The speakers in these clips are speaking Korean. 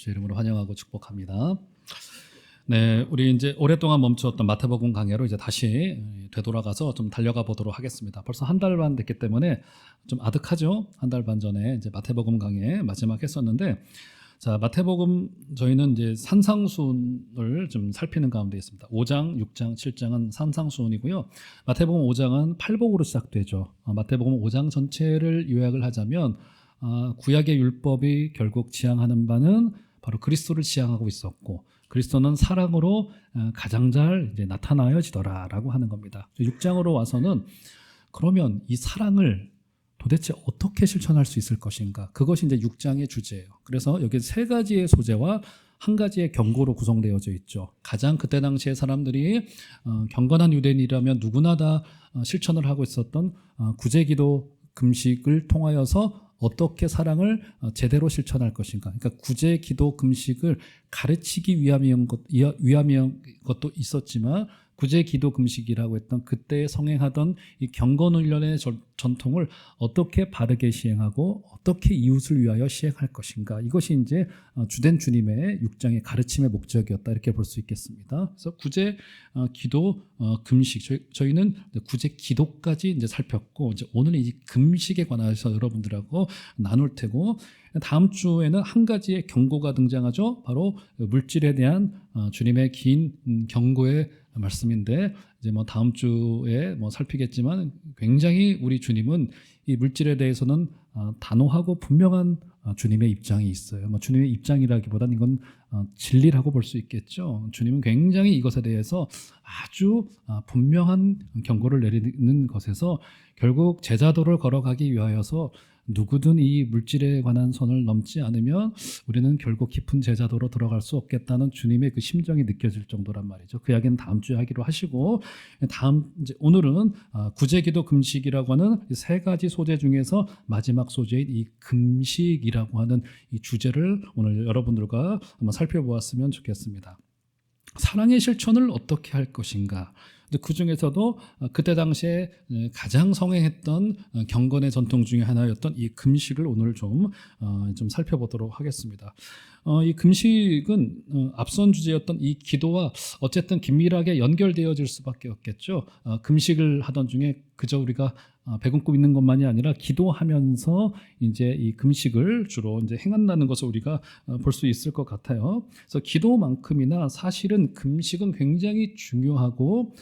제 이름으로 환영하고 축복합니다. 네, 우리 이제 오랫동안 멈추었던 마태복음 강해로 이제 다시 되돌아가서 좀 달려가 보도록 하겠습니다. 벌써 한 달 반 됐기 때문에 좀 아득하죠. 한 달 반 전에 이제 마태복음 강해 마지막 했었는데, 자, 마태복음 저희는 이제 산상수훈을 좀 살피는 가운데 있습니다. 5장, 6장, 7장은 산상수훈이고요. 마태복음 5장은 팔복으로 시작되죠. 마태복음 5장 전체를 요약을 하자면 구약의 율법이 결국 지향하는 바는 바로 그리스도를 지향하고 있었고, 그리스도는 사랑으로 가장 잘 이제 나타나여지더라라고 하는 겁니다. 6장으로 와서는 그러면 이 사랑을 도대체 어떻게 실천할 수 있을 것인가? 그것이 이제 6장의 주제예요. 그래서 여기 세 가지의 소재와 한 가지의 경고로 구성되어져 있죠. 가장 그때 당시에 사람들이 경건한 유대인이라면 누구나 다 실천을 하고 있었던 구제기도 금식을 통하여서 어떻게 사랑을 제대로 실천할 것인가. 그러니까 구제, 기도, 금식을 가르치기 위함인 것도 있었지만, 구제, 기도, 금식이라고 했던 그때 성행하던 이 경건 훈련의 전통을 어떻게 바르게 시행하고 어떻게 이웃을 위하여 시행할 것인가. 이것이 이제 주된 주님의 6장의 가르침의 목적이었다, 이렇게 볼 수 있겠습니다. 그래서 구제, 기도, 금식, 저희는 구제, 기도까지 이제 살폈고, 이제 오늘은 이 금식에 관해서 여러분들하고 나눌 테고, 다음 주에는 한 가지의 경고가 등장하죠. 바로 물질에 대한 주님의 긴 경고의 말씀인데, 이제 뭐 다음 주에 뭐 살피겠지만, 굉장히 우리 주님은 이 물질에 대해서는 단호하고 분명한 주님의 입장이 있어요. 뭐 주님의 입장이라기보다는 이건 진리라고 볼 수 있겠죠. 주님은 굉장히 이것에 대해서 아주 분명한 경고를 내리는 것에서 결국 제자도를 걸어가기 위하여서 누구든 이 물질에 관한 선을 넘지 않으면 우리는 결국 깊은 제자도로 들어갈 수 없겠다는 주님의 그 심정이 느껴질 정도란 말이죠. 그 이야기는 다음 주에 하기로 하시고, 이제 오늘은 구제기도 금식이라고 하는 세 가지 소재 중에서 마지막 소재인 이 금식이라고 하는 이 주제를 오늘 여러분들과 한번 살펴보았으면 좋겠습니다. 사랑의 실천을 어떻게 할 것인가. 그 중에서도 그때 당시에 가장 성행했던 경건의 전통 중에 하나였던 이 금식을 오늘 좀 살펴보도록 하겠습니다. 이 금식은 앞선 주제였던 이 기도와 어쨌든 긴밀하게 연결되어질 수밖에 없겠죠. 금식을 하던 중에 그저 우리가 배고픔 있는 것만이 아니라 기도하면서 이제 이 금식을 주로 이제 행한다는 것을 우리가 볼 수 있을 것 같아요. 그래서 기도만큼이나 사실은 금식은 굉장히 중요하고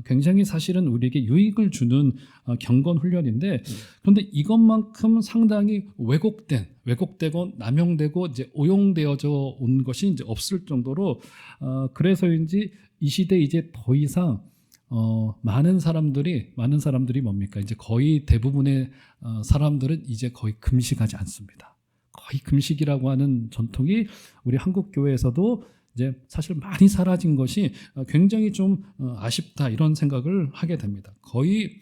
굉장히 사실은 우리에게 유익을 주는 경건 훈련인데, 그런데 이것만큼 상당히 왜곡되고 남용되고 이제 오용되어져 온 것이 이제 없을 정도로, 그래서인지 이 시대 이제 더 이상 많은 사람들이 뭡니까? 이제 거의 대부분의 사람들은 이제 거의 금식하지 않습니다. 거의 금식이라고 하는 전통이 우리 한국 교회에서도 이제 사실 많이 사라진 것이 굉장히 좀 아쉽다, 이런 생각을 하게 됩니다. 거의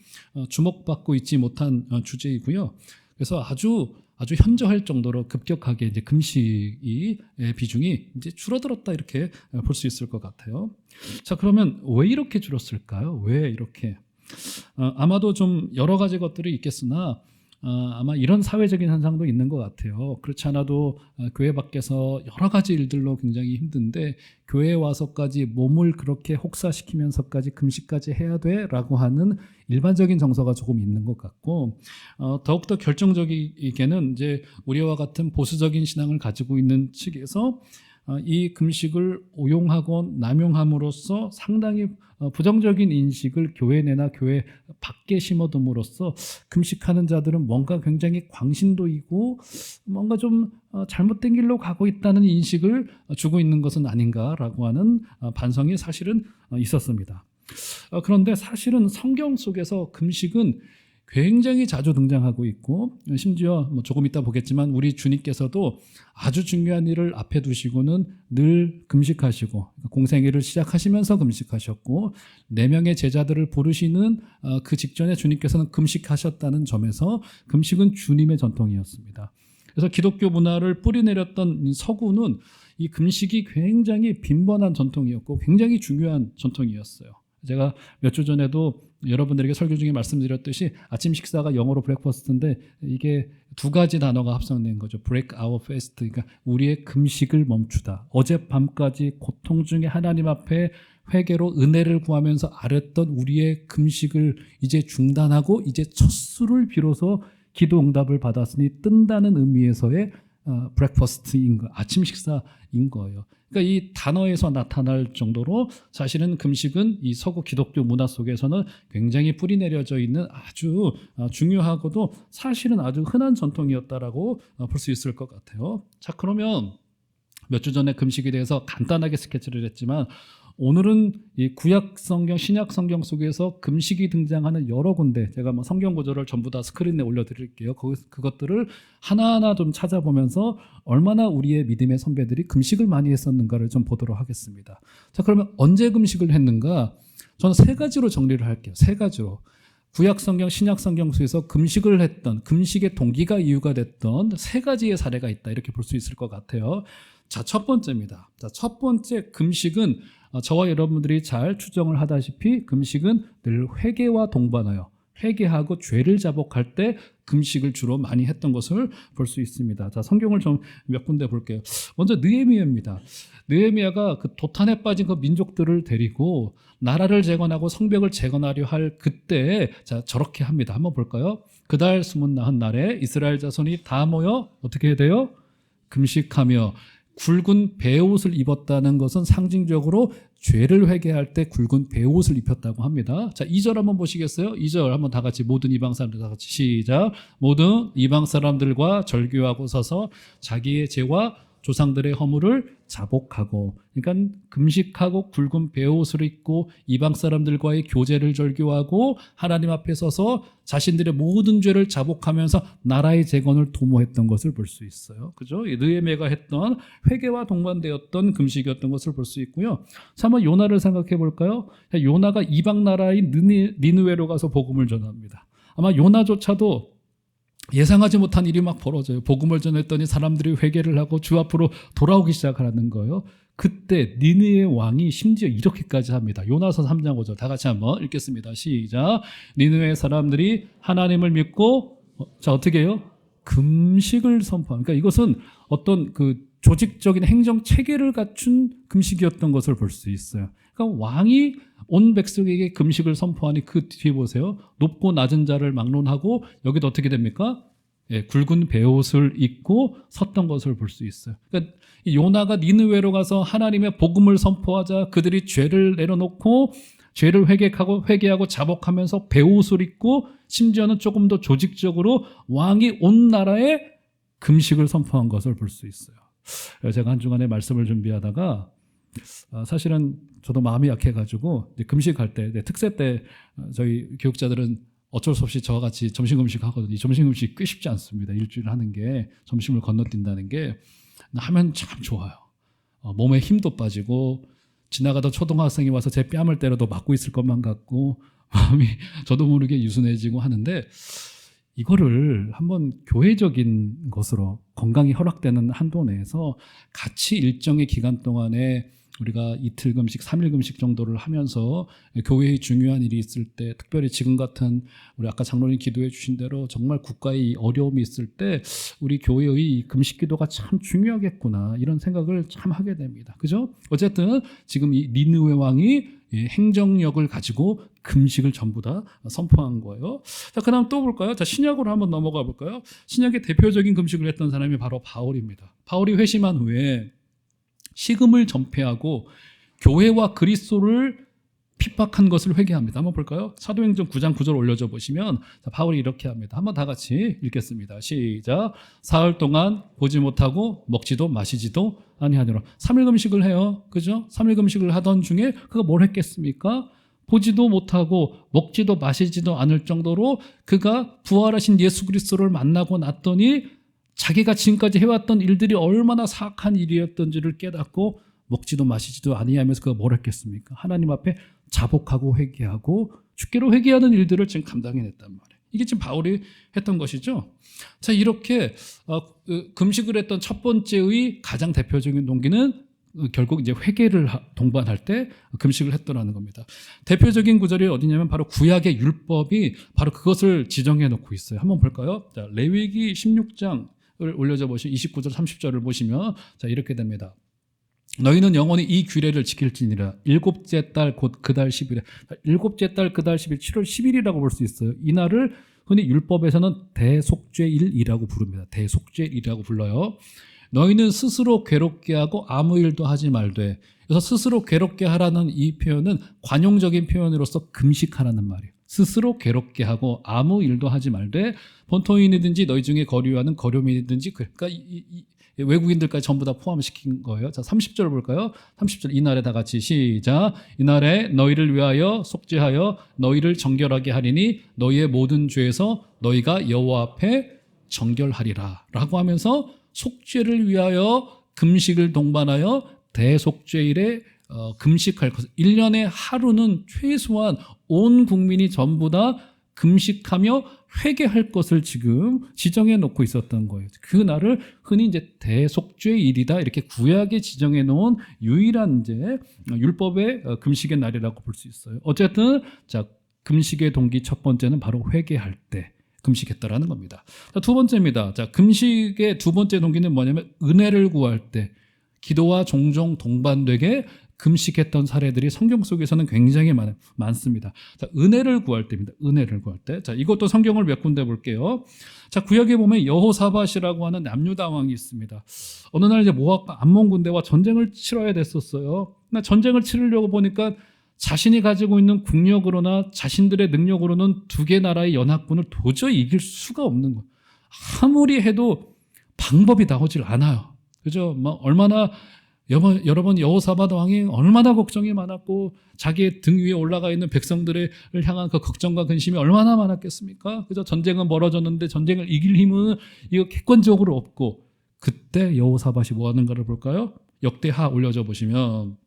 주목받고 있지 못한 주제이고요. 그래서 아주 현저할 정도로 급격하게 이제 금식의 비중이 이제 줄어들었다, 이렇게 볼 수 있을 것 같아요. 자, 그러면 왜 이렇게 줄었을까요? 왜 이렇게? 아마도 좀 여러 가지 것들이 있겠으나 아마 이런 사회적인 현상도 있는 것 같아요. 그렇지 않아도 교회 밖에서 여러 가지 일들로 굉장히 힘든데, 교회에 와서까지 몸을 그렇게 혹사시키면서까지 금식까지 해야 돼? 라고 하는 일반적인 정서가 조금 있는 것 같고, 더욱더 결정적이게는 이제 우리와 같은 보수적인 신앙을 가지고 있는 측에서 이 금식을 오용하고 남용함으로써 상당히 부정적인 인식을 교회 내나 교회 밖에 심어둠으로써 금식하는 자들은 뭔가 굉장히 광신도이고 뭔가 좀 잘못된 길로 가고 있다는 인식을 주고 있는 것은 아닌가라고 하는 반성이 사실은 있었습니다. 그런데 사실은 성경 속에서 금식은 굉장히 자주 등장하고 있고, 심지어 조금 이따 보겠지만 우리 주님께서도 아주 중요한 일을 앞에 두시고는 늘 금식하시고, 공생애를 시작하시면서 금식하셨고, 4명의 제자들을 부르시는 그 직전에 주님께서는 금식하셨다는 점에서 금식은 주님의 전통이었습니다. 그래서 기독교 문화를 뿌리내렸던 서구는 이 금식이 굉장히 빈번한 전통이었고 굉장히 중요한 전통이었어요. 제가 몇 주 전에도 여러분들에게 설교 중에 말씀드렸듯이 아침 식사가 영어로 브렉퍼스트인데 이게 두 가지 단어가 합성된 거죠. break our fast. 그러니까 우리의 금식을 멈추다. 어젯밤까지 고통 중에 하나님 앞에 회개로 은혜를 구하면서 아랬던 우리의 금식을 이제 중단하고 이제 첫 술을 비로소 기도 응답을 받았으니 뜬다는 의미에서의 브렉퍼스트인 거, 아침 식사인 거예요. 그러니까 이 단어에서 나타날 정도로 사실은 금식은 이 서구 기독교 문화 속에서는 굉장히 뿌리 내려져 있는 아주 중요하고도 사실은 아주 흔한 전통이었다라고 볼 수 있을 것 같아요. 자, 그러면 몇 주 전에 금식에 대해서 간단하게 스케치를 했지만 오늘은 이 구약 성경, 신약 성경 속에서 금식이 등장하는 여러 군데, 제가 뭐 성경 구절을 전부 다 스크린에 올려드릴게요. 그것들을 하나하나 좀 찾아보면서 얼마나 우리의 믿음의 선배들이 금식을 많이 했었는가를 좀 보도록 하겠습니다. 자, 그러면 언제 금식을 했는가? 저는 세 가지로 정리를 할게요. 세 가지로. 구약 성경, 신약 성경 속에서 금식을 했던, 금식의 동기가 이유가 됐던 세 가지의 사례가 있다. 이렇게 볼 수 있을 것 같아요. 자, 첫 번째입니다. 자, 첫 번째 금식은 저와 여러분들이 잘 추정을 하다시피 금식은 늘 회개와 동반하여 회개하고 죄를 자복할 때 금식을 주로 많이 했던 것을 볼 수 있습니다. 자, 성경을 좀 몇 군데 볼게요. 먼저 느헤미야입니다. 느헤미야가 그 도탄에 빠진 그 민족들을 데리고 나라를 재건하고 성벽을 재건하려 할 그때 자, 저렇게 합니다. 한번 볼까요? 그달 수문 나흔 날에 이스라엘 자손이 다 모여 어떻게 해야 돼요? 금식하며 굵은 베옷을 입었다는 것은 상징적으로 죄를 회개할 때 굵은 베옷을 입혔다고 합니다. 자, 2절 한번 보시겠어요? 2절 한번 다 같이 모든 이방 사람들 다 같이 시작. 모든 이방 사람들과 절규하고 서서 자기의 죄와 조상들의 허물을 자복하고, 그러니까 금식하고 굵은 베옷을 입고 이방 사람들과의 교제를 절규하고 하나님 앞에 서서 자신들의 모든 죄를 자복하면서 나라의 재건을 도모했던 것을 볼 수 있어요. 그죠? 느헤미야가 했던 회개와 동반되었던 금식이었던 것을 볼 수 있고요. 자, 한번 요나를 생각해 볼까요? 요나가 이방 나라인 니느웨로 가서 복음을 전합니다. 아마 요나조차도 예상하지 못한 일이 막 벌어져요. 복음을 전했더니 사람들이 회개를 하고 주 앞으로 돌아오기 시작하는 거예요. 그때 니느웨 왕이 심지어 이렇게까지 합니다. 요나서 3장 5절 다 같이 한번 읽겠습니다. 시작. 니느웨 사람들이 하나님을 믿고 자, 어떻게 해요? 금식을 선포합니다. 그러니까 이것은 어떤 그 조직적인 행정 체계를 갖춘 금식이었던 것을 볼 수 있어요. 그러니까 왕이 온 백성에게 금식을 선포하니 그 뒤에 보세요. 높고 낮은 자를 막론하고 여기도 어떻게 됩니까? 예, 굵은 베옷을 입고 섰던 것을 볼 수 있어요. 그러니까 요나가 니느웨로 가서 하나님의 복음을 선포하자 그들이 죄를 내려놓고 죄를 회개하고 자복하면서 베옷을 입고 심지어는 조금 더 조직적으로 왕이 온 나라에 금식을 선포한 것을 볼 수 있어요. 제가 한 주간에 말씀을 준비하다가 사실은 저도 마음이 약해가지고 금식할 때 특세 때 저희 교육자들은 어쩔 수 없이 저와 같이 점심 금식 하거든요. 점심 금식 꽤 쉽지 않습니다. 일주일 하는 게 점심을 건너뛴다는 게 하면 참 좋아요. 몸에 힘도 빠지고 지나가던 초등학생이 와서 제 뺨을 때려도 맞고 있을 것만 같고 마음이 저도 모르게 유순해지고 하는데 이거를 한번 교회적인 것으로 건강이 허락되는 한도 내에서 같이 일정의 기간 동안에 우리가 이틀 금식, 3일 금식 정도를 하면서 교회의 중요한 일이 있을 때 특별히 지금 같은 우리 아까 장로님 기도해 주신 대로 정말 국가의 어려움이 있을 때 우리 교회의 금식 기도가 참 중요하겠구나 이런 생각을 참 하게 됩니다. 그죠? 어쨌든 지금 이 니느웨 왕이 행정력을 가지고 금식을 전부 다 선포한 거예요. 자, 그 다음 또 볼까요? 자, 신약으로 한번 넘어가 볼까요? 신약의 대표적인 금식을 했던 사람이 바로 바울입니다. 바울이 회심한 후에 식음을 전폐하고 교회와 그리스도를 핍박한 것을 회개합니다. 한번 볼까요? 사도행전 9장 9절 올려줘 보시면 자, 바울이 이렇게 합니다. 한번 다 같이 읽겠습니다. 시작. 사흘 동안 보지 못하고 먹지도 마시지도 아니하니라. 3일 금식을 해요. 그죠? 3일 금식을 하던 중에 그가 뭘 했겠습니까? 보지도 못하고 먹지도 마시지도 않을 정도로 그가 부활하신 예수 그리스도를 만나고 났더니 자기가 지금까지 해왔던 일들이 얼마나 사악한 일이었던지를 깨닫고 먹지도 마시지도 아니하면서 그가 뭘 했겠습니까? 하나님 앞에 자복하고 회개하고 주께로 회개하는 일들을 지금 감당해냈단 말이에요. 이게 지금 바울이 했던 것이죠. 자, 이렇게 금식을 했던 첫 번째의 가장 대표적인 동기는 결국 이제 회개를 동반할 때 금식을 했더라는 겁니다. 대표적인 구절이 어디냐면 바로 구약의 율법이 바로 그것을 지정해 놓고 있어요. 한번 볼까요? 자, 레위기 16장을 올려져 보시면 29절 30절을 보시면 자, 이렇게 됩니다. 너희는 영원히 이 규례를 지킬지니라. 일곱째 달 곧 그 달 10일에, 일곱째 달 그 달 10일 7월 10일이라고 볼 수 있어요. 이날을 흔히 율법에서는 대속죄일이라고 부릅니다. 대속죄일이라고 불러요. 너희는 스스로 괴롭게 하고 아무 일도 하지 말되. 그래서 스스로 괴롭게 하라는 이 표현은 관용적인 표현으로서 금식하라는 말이에요. 스스로 괴롭게 하고 아무 일도 하지 말되 본토인이든지 너희 중에 거류하는 거류민이든지, 그러니까 외국인들까지 전부 다 포함시킨 거예요. 자, 30절 볼까요? 30절 이날에 다 같이 시작. 이날에 너희를 위하여 속죄하여 너희를 정결하게 하리니 너희의 모든 죄에서 너희가 여호와 앞에 정결하리라 라고 하면서 속죄를 위하여 금식을 동반하여 대속죄일에 금식할 것. 1년에 하루는 최소한 온 국민이 전부 다 금식하며 회개할 것을 지금 지정해 놓고 있었던 거예요. 그 날을 흔히 이제 대속죄일이다 이렇게 구약에 지정해 놓은 유일한 이제 율법의 금식의 날이라고 볼 수 있어요. 어쨌든 자, 금식의 동기 첫 번째는 바로 회개할 때 금식했다라는 겁니다. 자, 두 번째입니다. 자, 금식의 두 번째 동기는 뭐냐면 은혜를 구할 때 기도와 종종 동반되게 금식했던 사례들이 성경 속에서는 굉장히 많습니다. 자, 은혜를 구할 때입니다. 은혜를 구할 때. 자, 이것도 성경을 몇 군데 볼게요. 자, 구약에 보면 여호사밧이라고 하는 남유다 왕이 있습니다. 어느 날 이제 모압과 암몬 군대와 전쟁을 치러야 됐었어요. 근데 전쟁을 치르려고 보니까 자신이 가지고 있는 국력으로나 자신들의 능력으로는 두 개 나라의 연합군을 도저히 이길 수가 없는 거예요. 아무리 해도 방법이 나오질 않아요. 그죠? 얼마나 여러분 여호사밧 왕이 얼마나 걱정이 많았고 자기의 등 위에 올라가 있는 백성들을 향한 그 걱정과 근심이 얼마나 많았겠습니까? 그죠? 전쟁은 멀어졌는데 전쟁을 이길 힘은 이거 객관적으로 없고, 그때 여호사밧이 뭐 하는가를 볼까요? 역대하 올려져 보시면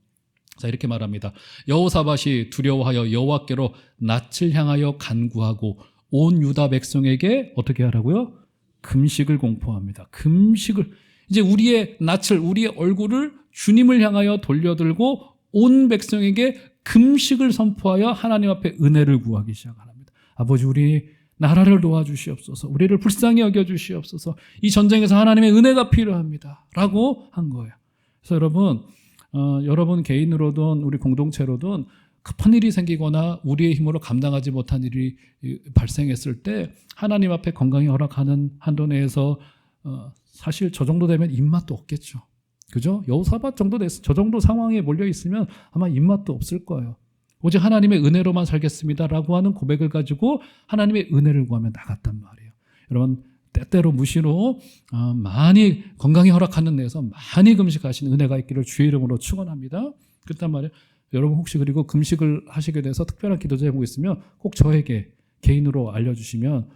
자, 이렇게 말합니다. 여호사밧이 두려워하여 여호와께로 낯을 향하여 간구하고 온 유다 백성에게 어떻게 하라고요? 금식을 공포합니다. 금식을, 이제 우리의 낯을, 우리의 얼굴을 주님을 향하여 돌려들고 온 백성에게 금식을 선포하여 하나님 앞에 은혜를 구하기 시작합니다. 아버지, 우리 나라를 도와주시옵소서. 우리를 불쌍히 여겨주시옵소서. 이 전쟁에서 하나님의 은혜가 필요합니다 라고 한 거예요. 그래서 여러분 개인으로든 우리 공동체로든 급한 일이 생기거나 우리의 힘으로 감당하지 못한 일이 발생했을 때 하나님 앞에 건강이 허락하는 한도 내에서 사실 저 정도 되면 입맛도 없겠죠. 그죠? 여호사밧 정도 저 정도 상황에 몰려 있으면 아마 입맛도 없을 거예요. 오직 하나님의 은혜로만 살겠습니다라고 하는 고백을 가지고 하나님의 은혜를 구하며 나갔단 말이에요. 여러분, 때때로 무시로 많이 건강이 허락하는 데에서 많이 금식하신 은혜가 있기를 주의 이름으로 축원합니다. 그렇단 말이에요. 여러분 혹시 그리고 금식을 하시게 돼서 특별한 기도 제목 있으면 꼭 저에게 개인으로 알려주시면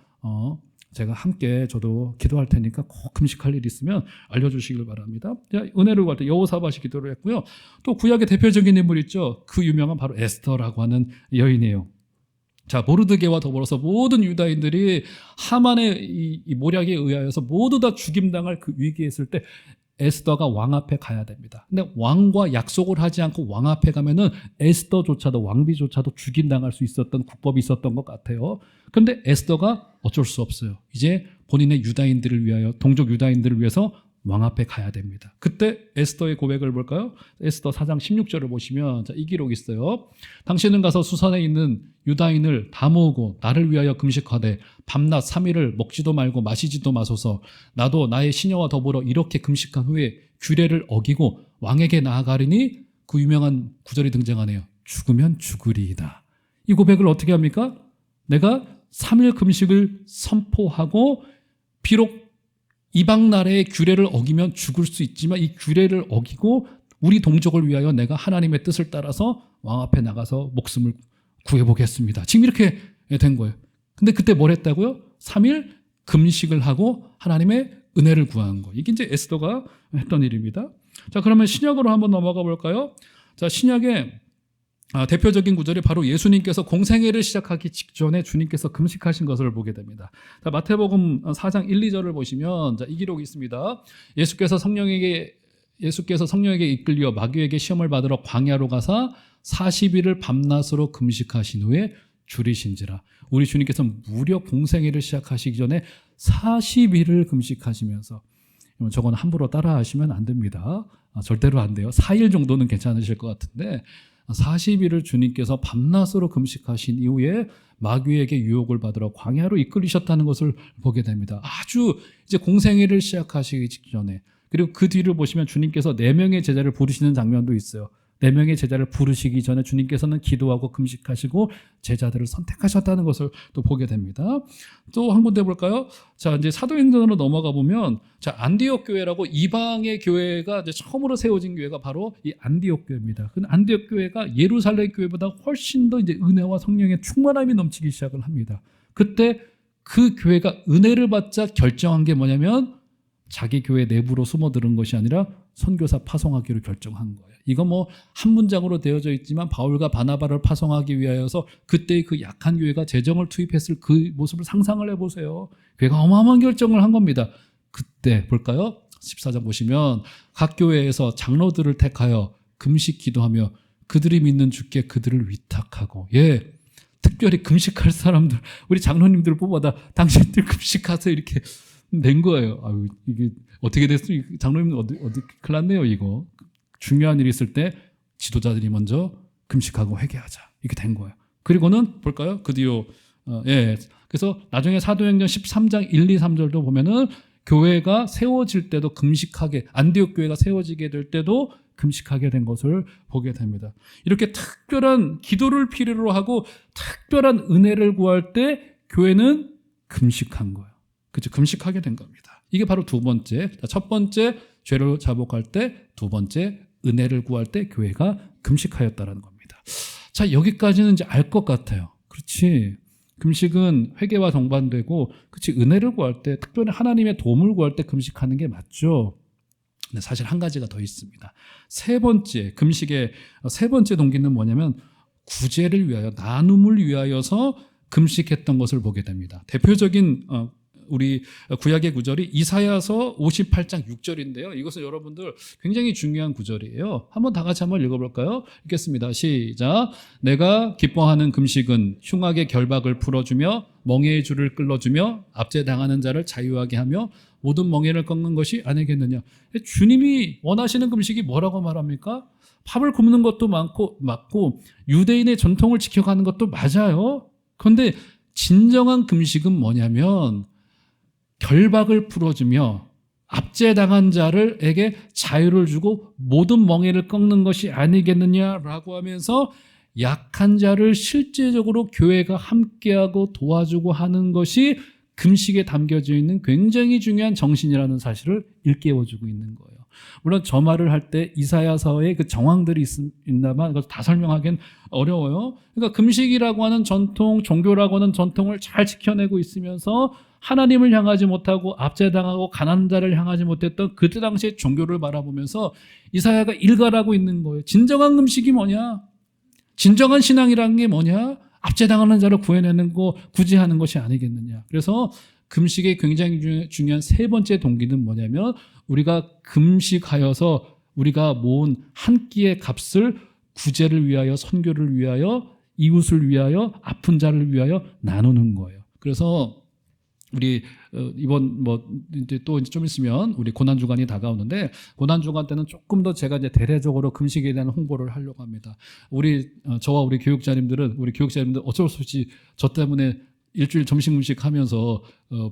제가 함께 저도 기도할 테니까 꼭 금식할 일 있으면 알려주시길 바랍니다. 은혜를 구할 때 여호사밧이 기도를 했고요. 또 구약의 대표적인 인물 있죠. 그 유명한 바로 에스더라고 하는 여인이에요. 자, 모르드게와 더불어서 모든 유다인들이 하만의 이 모략에 의하여서 모두 다 죽임당할 그 위기에 있을 때 에스더가 왕 앞에 가야 됩니다. 근데 왕과 약속을 하지 않고 왕 앞에 가면은 에스더조차도, 왕비조차도 죽임당할 수 있었던 국법이 있었던 것 같아요. 그런데 에스더가 어쩔 수 없어요. 이제 본인의 유다인들을 위하여, 동족 유다인들을 위해서 왕 앞에 가야 됩니다. 그때 에스더의 고백을 볼까요? 에스더 4장 16절을 보시면 자, 이 기록이 있어요. 당신은 가서 수산에 있는 유다인을 다 모으고 나를 위하여 금식하되 밤낮 3일을 먹지도 말고 마시지도 마소서. 나도 나의 시녀와 더불어 이렇게 금식한 후에 규례를 어기고 왕에게 나아가리니, 그 유명한 구절이 등장하네요. 죽으면 죽으리이다. 이 고백을 어떻게 합니까? 내가 3일 금식을 선포하고 비록 이방 나라의 규례를 어기면 죽을 수 있지만 이 규례를 어기고 우리 동족을 위하여 내가 하나님의 뜻을 따라서 왕 앞에 나가서 목숨을 구해보겠습니다. 지금 이렇게 된 거예요. 근데 그때 뭘 했다고요? 3일 금식을 하고 하나님의 은혜를 구한 거. 이게 이제 에스더가 했던 일입니다. 자, 그러면 신약으로 한번 넘어가 볼까요? 자, 신약의 대표적인 구절이 바로 예수님께서 공생애를 시작하기 직전에 주님께서 금식하신 것을 보게 됩니다. 자, 마태복음 4장 1, 2절을 보시면 자, 이 기록이 있습니다. 예수께서 성령에게 예수께서 성령에게 이끌려 마귀에게 시험을 받으러 광야로 가사 40일을 밤낮으로 금식하신 후에 줄이신지라. 우리 주님께서 무려 공생애를 시작하시기 전에 40일을 금식하시면서, 저건 함부로 따라 하시면 안 됩니다. 절대로 안 돼요. 4일 정도는 괜찮으실 것 같은데 40일을 주님께서 밤낮으로 금식하신 이후에 마귀에게 유혹을 받으러 광야로 이끌리셨다는 것을 보게 됩니다. 아주 이제 공생애를 시작하시기 직전에. 그리고 그 뒤를 보시면 주님께서 4명의 제자를 부르시는 장면도 있어요. 4명의 제자를 부르시기 전에 주님께서는 기도하고 금식하시고 제자들을 선택하셨다는 것을 또 보게 됩니다. 또 한 군데 볼까요? 자, 이제 사도행전으로 넘어가 보면, 자, 안디옥 교회라고 이방의 교회가 이제 처음으로 세워진 교회가 바로 이 안디옥 교회입니다. 그 안디옥 교회가 예루살렘 교회보다 훨씬 더 이제 은혜와 성령의 충만함이 넘치기 시작을 합니다. 그때 그 교회가 은혜를 받자 결정한 게 뭐냐면 자기 교회 내부로 숨어들은 것이 아니라 선교사 파송하기로 결정한 거예요. 이거 뭐 한 문장으로 되어져 있지만 바울과 바나바를 파송하기 위하여서 그때의 그 약한 교회가 재정을 투입했을 그 모습을 상상을 해보세요. 교회가 어마어마한 결정을 한 겁니다. 그때 볼까요? 14장 보시면 각 교회에서 장로들을 택하여 금식 기도하며 그들이 믿는 주께 그들을 위탁하고, 특별히 금식할 사람들, 우리 장로님들을 뽑아다 당신들 금식하세요 이렇게 낸 거예요. 아유, 이게 어떻게 됐어요? 장로님 어디 큰일 났네요. 이거 중요한 일이 있을 때 지도자들이 먼저 금식하고 회개하자 이렇게 된 거예요. 그리고는 볼까요? 그 뒤로 그래서 나중에 사도행전 13장 1, 2, 3절도 보면은 교회가 세워질 때도 금식하게, 안디옥 교회가 세워지게 될 때도 금식하게 된 것을 보게 됩니다. 이렇게 특별한 기도를 필요로 하고 특별한 은혜를 구할 때 교회는 금식한 거예요. 그렇죠? 금식하게 된 겁니다. 이게 바로 두 번째. 첫 번째 죄를 자복할 때, 두 번째 은혜를 구할 때 교회가 금식하였다라는 겁니다. 자, 여기까지는 이제 알 것 같아요. 그렇지. 금식은 회개와 동반되고, 그렇지. 은혜를 구할 때, 특별히 하나님의 도움을 구할 때 금식하는 게 맞죠. 근데 사실 한 가지가 더 있습니다. 세 번째, 금식의 세 번째 동기는 뭐냐면 구제를 위하여, 나눔을 위하여서 금식했던 것을 보게 됩니다. 대표적인 우리 구약의 구절이 이사야서 58장 6절인데요. 이것은 여러분들 굉장히 중요한 구절이에요. 한번 다 같이 한번 읽어볼까요? 읽겠습니다. 시작. 내가 기뻐하는 금식은 흉악의 결박을 풀어주며 멍에의 줄을 끌어주며 압제당하는 자를 자유하게 하며 모든 멍에를 꺾는 것이 아니겠느냐. 주님이 원하시는 금식이 뭐라고 말합니까? 밥을 굶는 것도 맞고 유대인의 전통을 지켜가는 것도 맞아요. 그런데 진정한 금식은 뭐냐면 결박을 풀어주며 압제당한 자를에게 자유를 주고 모든 멍에를 꺾는 것이 아니겠느냐라고 하면서 약한 자를 실제적으로 교회가 함께하고 도와주고 하는 것이 금식에 담겨져 있는 굉장히 중요한 정신이라는 사실을 일깨워주고 있는 거예요. 물론 저 말을 할 때 이사야서에 그 정황들이 있나만 그것을 다 설명하기는 어려워요. 그러니까 금식이라고 하는 전통, 종교라고 하는 전통을 잘 지켜내고 있으면서 하나님을 향하지 못하고 압제당하고 가난한 자를 향하지 못했던 그때 당시의 종교를 바라보면서 이사야가 일갈하고 있는 거예요. 진정한 금식이 뭐냐? 진정한 신앙이라는 게 뭐냐? 압제당하는 자를 구해내는 거, 구제하는 것이 아니겠느냐. 그래서 금식의 굉장히 중요한 세 번째 동기는 뭐냐면 우리가 금식하여서 우리가 모은 한 끼의 값을 구제를 위하여, 선교를 위하여, 이웃을 위하여, 아픈 자를 위하여 나누는 거예요. 그래서 우리 이번 이제 또 좀 있으면 우리 고난 주간이 다가오는데 고난 주간 때는 조금 더 제가 이제 대대적으로 금식에 대한 홍보를 하려고 합니다. 저와 우리 교육자님들 어쩔 수 없이 저 때문에 일주일 점심 금식하면서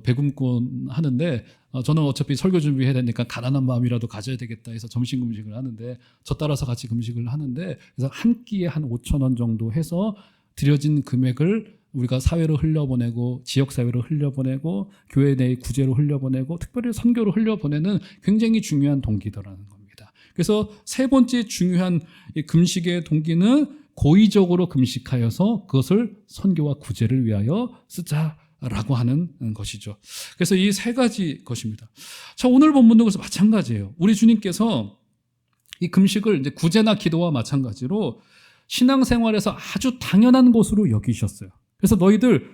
배굶곤 하는데 저는 어차피 설교 준비해야 되니까 가난한 마음이라도 가져야 되겠다 해서 점심 금식을 하는데 저 따라서 같이 금식을 하는데 그래서 한 끼에 한 5,000원 정도 해서 들여진 금액을 우리가 사회로 흘려보내고 지역사회로 흘려보내고 교회 내의 구제로 흘려보내고 특별히 선교로 흘려보내는 굉장히 중요한 동기더라는 겁니다. 그래서 세 번째 중요한 금식의 동기는 고의적으로 금식하여서 그것을 선교와 구제를 위하여 쓰자라고 하는 것이죠. 그래서 이 세 가지 것입니다. 자, 오늘 본문도 그래서 마찬가지예요. 우리 주님께서 이 금식을 이제 구제나 기도와 마찬가지로 신앙생활에서 아주 당연한 것으로 여기셨어요. 그래서 너희들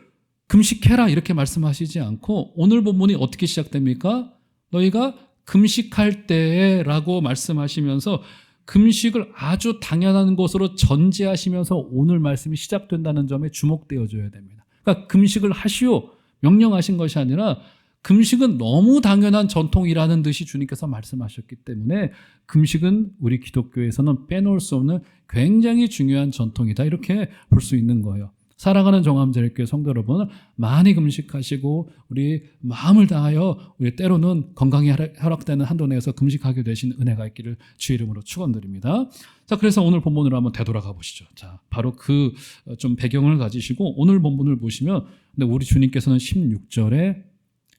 금식해라 이렇게 말씀하시지 않고 오늘 본문이 어떻게 시작됩니까? 너희가 금식할 때라고 말씀하시면서 금식을 아주 당연한 것으로 전제하시면서 오늘 말씀이 시작된다는 점에 주목되어져야 됩니다. 그러니까 금식을 하시오 명령하신 것이 아니라 금식은 너무 당연한 전통이라는 듯이 주님께서 말씀하셨기 때문에 금식은 우리 기독교에서는 빼놓을 수 없는 굉장히 중요한 전통이다 이렇게 볼 수 있는 거예요. 사랑하는 종암제일교회 성도 여러분, 많이 금식하시고 우리 마음을 다하여 우리 때로는 건강이 허락되는 한도 내에서 금식하게 되신 은혜가 있기를 주의 이름으로 축원드립니다. 자, 그래서 오늘 본문으로 한번 되돌아가 보시죠. 자, 바로 그 좀 배경을 가지시고 오늘 본문을 보시면 근데 우리 주님께서는 16절에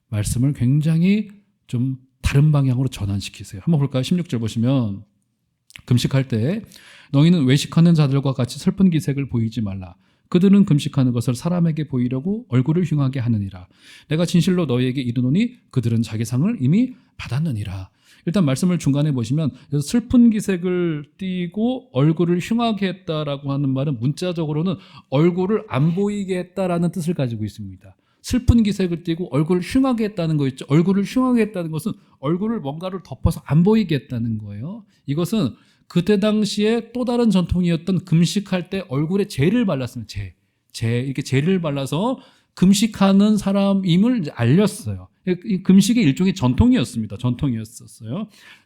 말씀을 굉장히 좀 다른 방향으로 전환시키세요. 한번 볼까요? 16절 보시면 금식할 때 너희는 외식하는 자들과 같이 슬픈 기색을 보이지 말라. 그들은 금식하는 것을 사람에게 보이려고 얼굴을 흉하게 하느니라. 내가 진실로 너희에게 이르노니 그들은 자기 상을 이미 받았느니라. 일단 말씀을 중간에 보시면 슬픈 기색을 띠고 얼굴을 흉하게 했다라고 하는 말은 문자적으로는 얼굴을 안 보이게 했다라는 뜻을 가지고 있습니다. 슬픈 기색을 띠고 얼굴을 흉하게 했다는 거 있죠. 얼굴을 흉하게 했다는 것은 얼굴을 뭔가를 덮어서 안 보이게 했다는 거예요. 이것은 그때 당시에 또 다른 전통이었던 금식할 때 얼굴에 젤을 발랐습니다. 이렇게 젤을 발라서 금식하는 사람임을 알렸어요. 이 금식의 일종의 전통이었어요.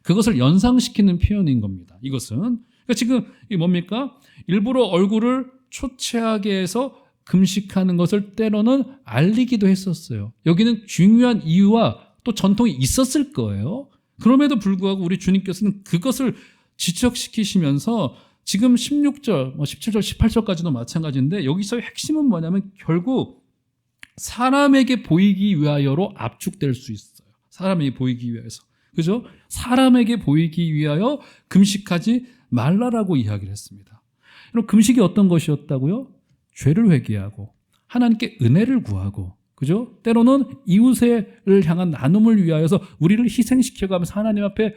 그것을 연상시키는 표현인 겁니다. 이것은 그러니까 지금 이 뭡니까? 일부러 얼굴을 초췌하게 해서 금식하는 것을 때로는 알리기도 했었어요. 여기는 중요한 이유와 또 전통이 있었을 거예요. 그럼에도 불구하고 우리 주님께서는 그것을 지적시키시면서 지금 16절, 17절, 18절까지도 마찬가지인데 여기서 핵심은 뭐냐면 결국 사람에게 보이기 위하여로 압축될 수 있어요. 사람에게 보이기 위해서. 그죠? 사람에게 보이기 위하여 금식하지 말라라고 이야기를 했습니다. 그럼 금식이 어떤 것이었다고요? 죄를 회개하고 하나님께 은혜를 구하고 그죠? 때로는 이웃을 향한 나눔을 위하여서 우리를 희생시켜가면서 하나님 앞에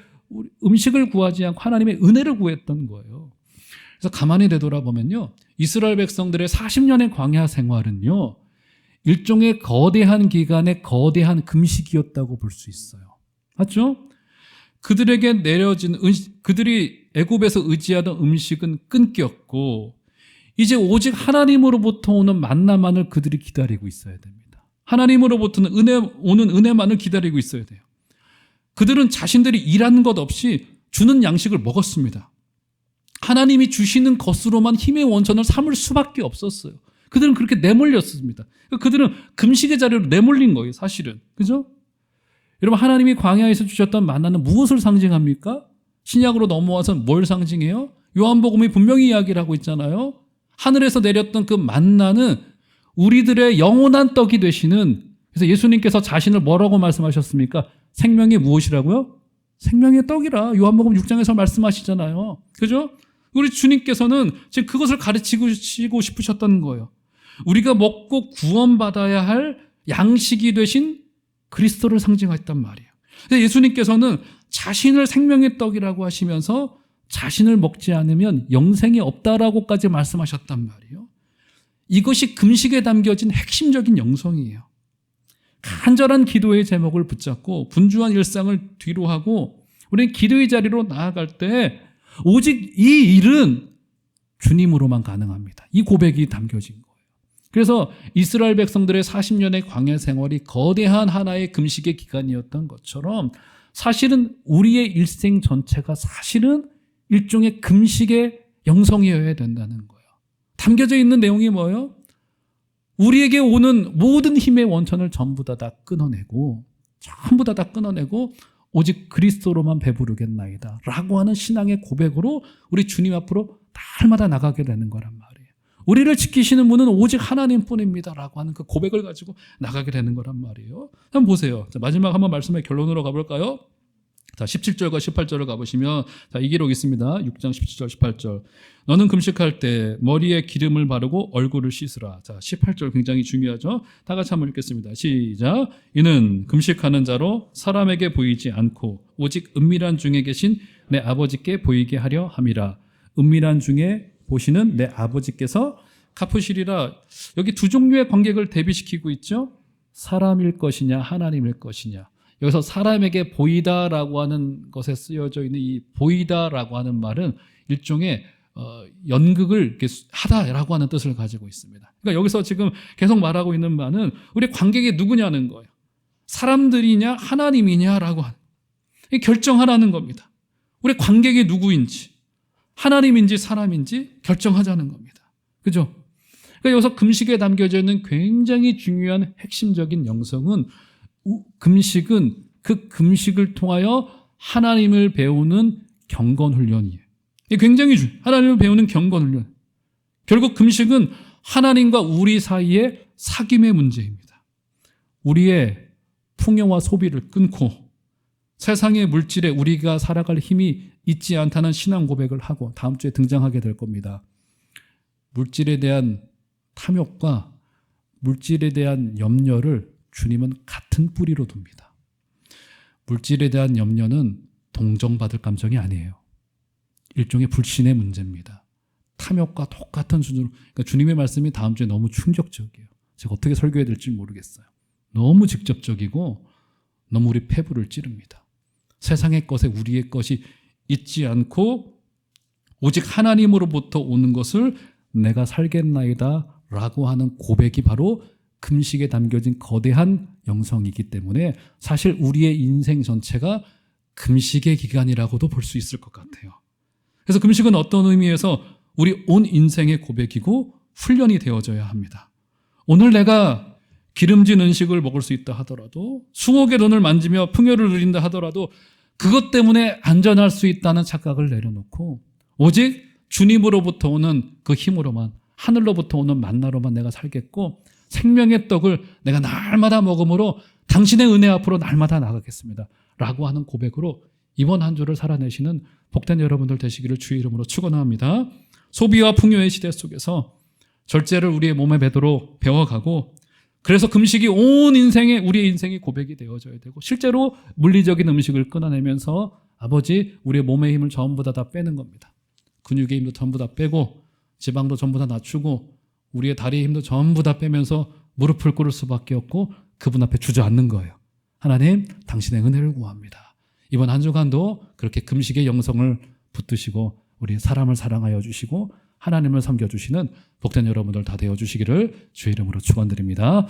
음식을 구하지 않고 하나님의 은혜를 구했던 거예요. 그래서 가만히 되돌아보면요. 이스라엘 백성들의 40년의 광야 생활은요. 일종의 거대한 기간의 거대한 금식이었다고 볼 수 있어요. 맞죠? 그들에게 내려진 그들이 애굽에서 의지하던 음식은 끊겼고 이제 오직 하나님으로부터 오는 만나만을 그들이 기다리고 있어야 됩니다. 하나님으로부터는 오는 은혜만을 기다리고 있어야 돼요. 그들은 자신들이 일한 것 없이 주는 양식을 먹었습니다. 하나님이 주시는 것으로만 힘의 원천을 삼을 수밖에 없었어요. 그들은 그렇게 내몰렸습니다. 그들은 금식의 자리로 내몰린 거예요, 사실은. 그죠? 여러분, 하나님이 광야에서 주셨던 만나는 무엇을 상징합니까? 신약으로 넘어와서 뭘 상징해요? 요한복음이 분명히 이야기를 하고 있잖아요. 하늘에서 내렸던 그 만나는 우리들의 영원한 떡이 되시는, 그래서 예수님께서 자신을 뭐라고 말씀하셨습니까? 생명이 무엇이라고요? 생명의 떡이라 요한복음 6장에서 말씀하시잖아요. 그죠? 우리 주님께서는 지금 그것을 가르치고 싶으셨던 거예요. 우리가 먹고 구원받아야 할 양식이 되신 그리스도를 상징했단 말이에요. 예수님께서는 자신을 생명의 떡이라고 하시면서 자신을 먹지 않으면 영생이 없다라고까지 말씀하셨단 말이에요. 이것이 금식에 담겨진 핵심적인 영성이에요. 간절한 기도의 제목을 붙잡고 분주한 일상을 뒤로 하고 우리는 기도의 자리로 나아갈 때 오직 이 일은 주님으로만 가능합니다. 이 고백이 담겨진 거예요. 그래서 이스라엘 백성들의 40년의 광야 생활이 거대한 하나의 금식의 기간이었던 것처럼 사실은 우리의 일생 전체가 사실은 일종의 금식의 영성이어야 된다는 거예요. 담겨져 있는 내용이 뭐예요? 우리에게 오는 모든 힘의 원천을 전부 다 끊어내고 오직 그리스도로만 배부르겠나이다 라고 하는 신앙의 고백으로 우리 주님 앞으로 날마다 나가게 되는 거란 말이에요. 우리를 지키시는 분은 오직 하나님뿐입니다 라고 하는 그 고백을 가지고 나가게 되는 거란 말이에요. 한번 보세요. 자, 마지막 한번 말씀의 결론으로 가볼까요? 자, 17절과 18절을 가보시면 자, 이 기록 있습니다. 6장 17절 18절. 너는 금식할 때 머리에 기름을 바르고 얼굴을 씻으라. 자, 18절 굉장히 중요하죠. 다 같이 한번 읽겠습니다. 시작. 이는 금식하는 자로 사람에게 보이지 않고 오직 은밀한 중에 계신 내 아버지께 보이게 하려 함이라. 은밀한 중에 보시는 내 아버지께서 갚으시리라. 여기 두 종류의 관객을 대비시키고 있죠. 사람일 것이냐 하나님일 것이냐. 여기서 사람에게 보이다라고 하는 것에 쓰여져 있는 이 보이다라고 하는 말은 일종의 연극을 이렇게 하다라고 하는 뜻을 가지고 있습니다. 그러니까 여기서 지금 계속 말하고 있는 바는 우리 관객이 누구냐는 거예요. 사람들이냐 하나님이냐라고 하는 결정하라는 겁니다. 우리 관객이 누구인지 하나님인지 사람인지 결정하자는 겁니다. 그죠? 그러니까 여기서 금식에 담겨져 있는 굉장히 중요한 핵심적인 영성은 금식은 그 금식을 통하여 하나님을 배우는 경건 훈련이에요. 이게 굉장히 중요해요. 하나님을 배우는 경건 훈련. 결국 금식은 하나님과 우리 사이의 사귐의 문제입니다. 우리의 풍요와 소비를 끊고 세상의 물질에 우리가 살아갈 힘이 있지 않다는 신앙 고백을 하고 다음 주에 등장하게 될 겁니다. 물질에 대한 탐욕과 물질에 대한 염려를 주님은 같은 뿌리로 둡니다. 물질에 대한 염려는 동정받을 감정이 아니에요. 일종의 불신의 문제입니다. 탐욕과 똑같은 수준으로. 그러니까 주님의 말씀이 다음 주에 너무 충격적이에요. 제가 어떻게 설교해야 될지 모르겠어요. 너무 직접적이고 너무 우리 폐부를 찌릅니다. 세상의 것에 우리의 것이 있지 않고 오직 하나님으로부터 오는 것을 내가 살겠나이다 라고 하는 고백이 바로 금식에 담겨진 거대한 영성이기 때문에 사실 우리의 인생 전체가 금식의 기간이라고도 볼 수 있을 것 같아요. 그래서 금식은 어떤 의미에서 우리 온 인생의 고백이고 훈련이 되어져야 합니다. 오늘 내가 기름진 음식을 먹을 수 있다 하더라도 수억의 돈을 만지며 풍요를 누린다 하더라도 그것 때문에 안전할 수 있다는 착각을 내려놓고 오직 주님으로부터 오는 그 힘으로만 하늘로부터 오는 만나로만 내가 살겠고 생명의 떡을 내가 날마다 먹음으로 당신의 은혜 앞으로 날마다 나가겠습니다 라고 하는 고백으로 이번 한 주를 살아내시는 복된 여러분들 되시기를 주의 이름으로 축원합니다. 소비와 풍요의 시대 속에서 절제를 우리의 몸에 배도록 배워가고 그래서 금식이 온 인생의 우리의 인생의 고백이 되어져야 되고 실제로 물리적인 음식을 끊어내면서 아버지 우리의 몸의 힘을 전부 다 빼는 겁니다. 근육의 힘도 전부 다 빼고 지방도 전부 다 낮추고 우리의 다리의 힘도 전부 다 빼면서 무릎을 꿇을 수밖에 없고 그분 앞에 주저앉는 거예요. 하나님 당신의 은혜를 구합니다. 이번 한 주간도 그렇게 금식의 영성을 붙드시고 우리 사람을 사랑하여 주시고 하나님을 섬겨주시는 복된 여러분들 다 되어주시기를 주의 이름으로 축원드립니다.